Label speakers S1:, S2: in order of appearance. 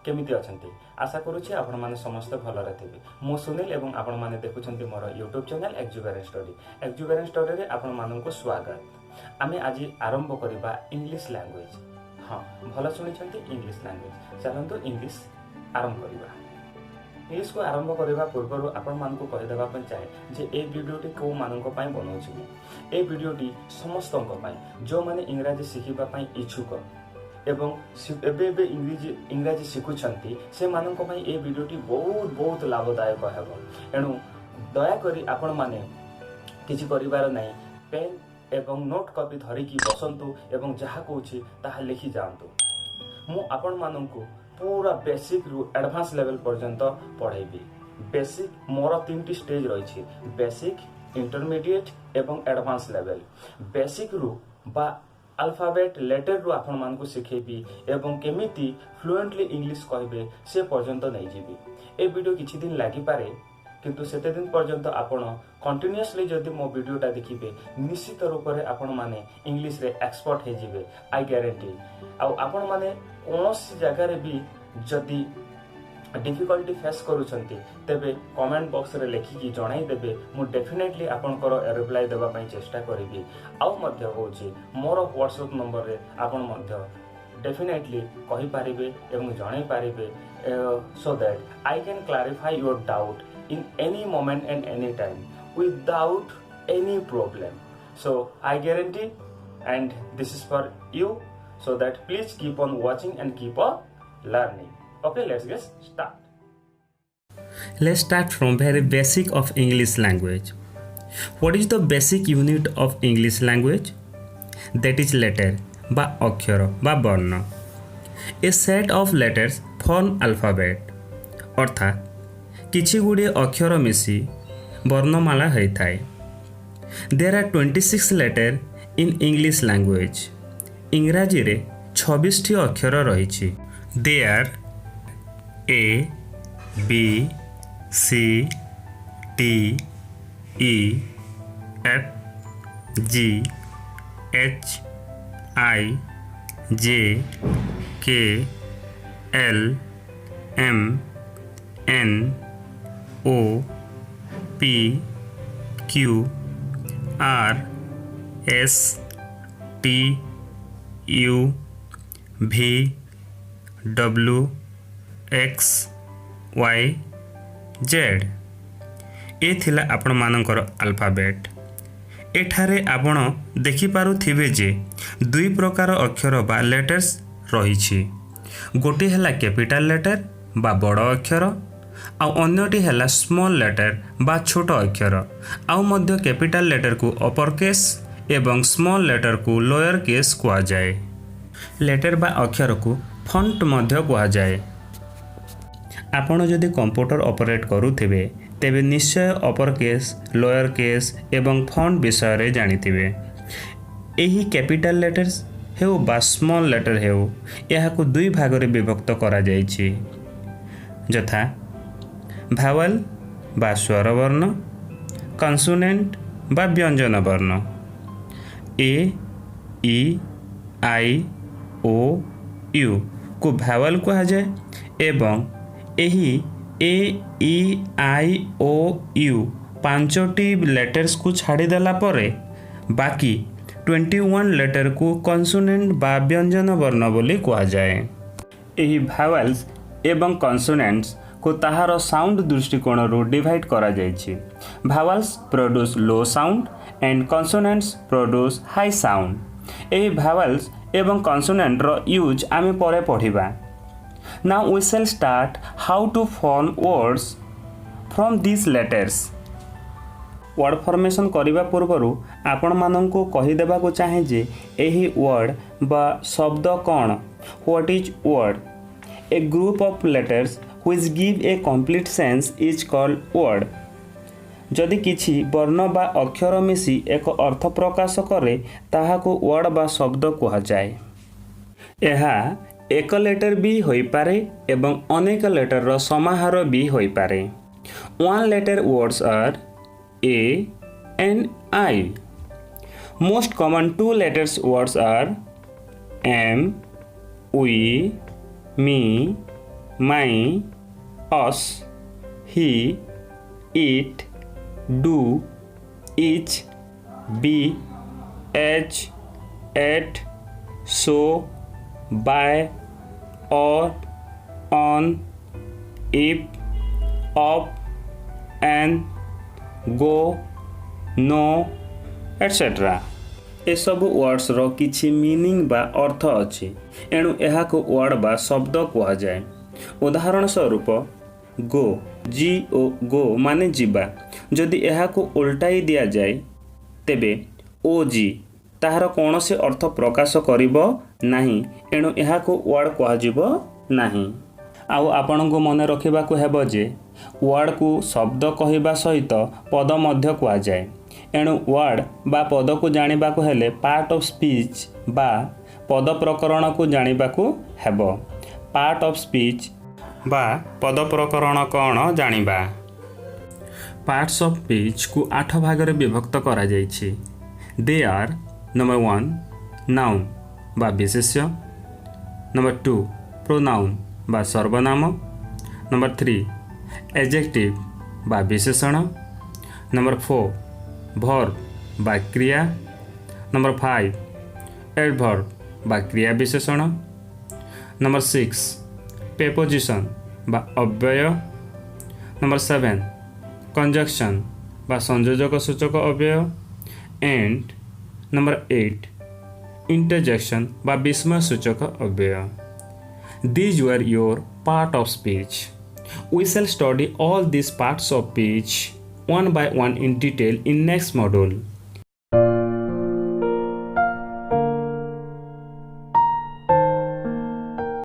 S1: केमिति अछंती आशा करूछि आपण माने समस्त भलरे थिबे। मु सुनील एवं आपण माने देखुछंती मोर YouTube चैनल एक्जुबेरेंट स्टडी। एक्जुबेरेंट स्टडी रे आपण माननकु स्वागत। आमे आज आरंभ करिबा इंग्लिश लैंग्वेज। हां भलो सुनिछंती इंग्लिश लैंग्वेज। चलंतु इंग्लिश आरंभ करिबा। इंग्लिश को आरंभ करने पूर्व आपण मानक कहीदेवा चाहे जे ए भिडियोटी कौ मान बनाऊँ ए भिडियोटी समस्त जो मैंने इंग्राजी शिखा इच्छुक एवं एबे इंग्राजी शिखुंट से मानक ए भिडियोटी बहुत बहुत लाभदायक है। एणु दयाकोरी आपण माने किछि करिवार नहीं पेन एवं नोट कॉपी धरिकी बसंतु एवं जहाँ कहूँ ताहा लिखि जातु। मु आपण मानकु पूरा बेसिक रु एडवांस लेवल पर्यंत पढ़ेबी। बेसिक मोर 3टी स्टेज रही बेसिक इंटरमीडिएट एवं एडवांस लेवल। बेसिक रु बा अल्फाबेट लेटर रु आपण मानकु सिखेबी एवं केमिति फ्लुएंटली इंग्लिश कहबे से पर्यंत नहीं जीवी। ए वीडियो किछि दिन लागि पारे किंतु सेते दिन पर्यंत आपण कंटिन्यूअसली जदि मो वीडियोटा देखिबे निश्चित रूप से आपण माने इंग्लिश रे एक्सपर्ट हे जिवे आई ग्यारंटी। आ आपण माने कोनोसी जगह रे भी जदि डिफिकल्टी फेस करूछंती तेबे कमेंट बॉक्स रे लिखिकी जणाई देबे। मु डेफिनेटली आपनकर रिप्लाई देबा पई चेष्टा करिबी। आउ मध्य होची मोर व्हाट्सएप नंबर रे आपण मध्य डेफिनेटली कहि पारिबे एवं जणाई पारिबे so that I can clarify your doubt in any moment and any time without any problem. So I guarantee, and this is for you, so that please keep on watching and keep on learning. Okay, let's get start.
S2: Let's start from very basic of English language. What is the basic unit of English language? That is letter বা অক্ষর বা বর্ণ। A set of letters form alphabet অর্থাৎ किछि गुड़े अक्षर मिसी वर्णमाला होता है। There are 26 letter in English language. इंग्राजी रे 26 टी अक्षर रही। They are A B C D E F G H I J K L M N O P Q R S T U V W X Y Z. ए थिला आपण मानकर alphabet. एठारे आपण देखि पारुथिबे जे दुई प्रकार अक्षर बा लेटर्स रही। गोटे हैला कैपिटल लेटर बा बड़ अक्षर आउ अन्यटी हैला स्मॉल लेटर बा छोट अक्षर। आउ मध्य कैपिटल लेटर को अपर केस एवं स्मॉल लेटर को लोअर केस कहा जाए। लेटर बा अक्षर को फॉन्ट मध्य कहा जाए। आपण जदि कंप्यूटर ऑपरेट करूथिबे तेबे निश्चय अपर केस लोअर केस एवं फॉन्ट विषय रे जानिथिबे। एही कैपिटल लेटर्स हेउ बा स्मॉल लेटर हेउ याहाको दुई भाग रे विभक्त करा जायछि यथा भावल बा स्वर वर्ण कन्सोनेंट बा व्यंजन वर्ण। ए ई आई ओ यू को भावल कहा जाए एवं एही ए ई आई ओ यू 5टी लेटर्स को छाड़ी देला परे बाकी 21 लेटर को कन्सोनेंट बा व्यंजन वर्ण बोली कहा जाए। एही भावल्स एवं कन्सोनेंट्स को ताहार साउंड दृष्टिकोण रो डिवाइड करा जायछि। Vowels produce low sound and consonants produce high sound. एही भावल्स एवं कन्सोनेंट रो यूज आमे परे पढ़िबा। Now we shall start how to form words from this letters. Word formation करने पूर्व आपण मानंको कहि देबा को चाहे जे एही वर्ड बा शब्द कौन। What is word? A group of letters which give a complete sense is called word। जदि किछि वर्ण बा अक्षर मिसी एक अर्थ प्रकाश करे ताहाको वर्ड बा शब्द कहा जाए। एहा एक लेटर भी होई पारे एवं अनेक लेटर रो समाहार भी होई पारे। One letter words are A and I. Most common two letters words are am, we, me, my, us, he, it, do, each, be, each, at, so, by, or, on, if, of, and, go, no, etc. ଏସବୁ ୱାର୍ଡ଼ସର କିଛି meaning ବା ଅର୍ଥ ଅଛି, ଏଣୁ ଏହାକୁ ward ବା ଶବ୍ଦ କୁହାଯାଏ। ଉଦାହରଣ ସ୍ୱରୂପ ଗୋ, ଜି ଓ ଗୋ ମାନେ ଯିବା, ଯଦି ଏହାକୁ ଓଲଟାଇ ଦିଆଯାଏ ତେବେ ଓ ଜି ତାହାର କୌଣସି ଅର୍ଥ ପ୍ରକାଶ କରିବ ନାହିଁ, ଏଣୁ ଏହାକୁ ୱାର୍ଡ଼ କୁହାଯିବ ନାହିଁ। ଆଉ ଆପଣଙ୍କୁ ମନେ ରଖିବାକୁ ହେବ ଯେ ୱାର୍ଡ଼କୁ ଶବ୍ଦ କହିବା ସହିତ ପଦ ମଧ୍ୟ କୁହାଯାଏ, ଏଣୁ ୱାର୍ଡ଼ ବା ପଦକୁ ଜାଣିବାକୁ ହେଲେ ପାର୍ଟ ଅଫ୍ ସ୍ପିଚ୍ ବା ପଦ ପ୍ରକରଣକୁ ଜାଣିବାକୁ ହେବ। ପାର୍ଟ ଅଫ୍ ସ୍ପିଚ୍ ବା ପଦ ପ୍ରକରଣ କ'ଣ ଜାଣିବା। ପାର୍ଟସ୍ ଅଫ୍ ସ୍ପିଚ୍କୁ 8 ଭାଗରେ ବିଭକ୍ତ କରାଯାଇଛି। ଦେ ଆର୍ ନମ୍ବର 1 ନାଉନ୍ ବା ବିଶେଷ୍ୟ, ନମ୍ବର 2 ପ୍ରୋନାଉନ୍ ବା ସର୍ବନାମ, ନମ୍ବର 3 ଏଜେକ୍ଟିଭ୍ ବା ବିଶେଷଣ, ନମ୍ବର 4 ଭର୍ବ ବା କ୍ରିୟା, ନମ୍ବର 5 ଏଡଭର୍ବ ବା କ୍ରିୟା ବିଶେଷଣ, ନମ୍ବର 6 ପ୍ରିପୋଜିସନ୍ ବା ଅବ୍ୟୟ, ନମ୍ବର 7 କଞ୍ଜକ୍ସନ୍ ବା ସଂଯୋଜକ ସୂଚକ ଅବ୍ୟୟ, ଏଣ୍ଡ ନମ୍ବର 8 ଇଣ୍ଟରଜେକ୍ସନ୍ ବା ବିସ୍ମୟ ସୂଚକ ଅବ୍ୟୟ। These were your part of speech. We shall study all these parts of speech one by one in detail in next module.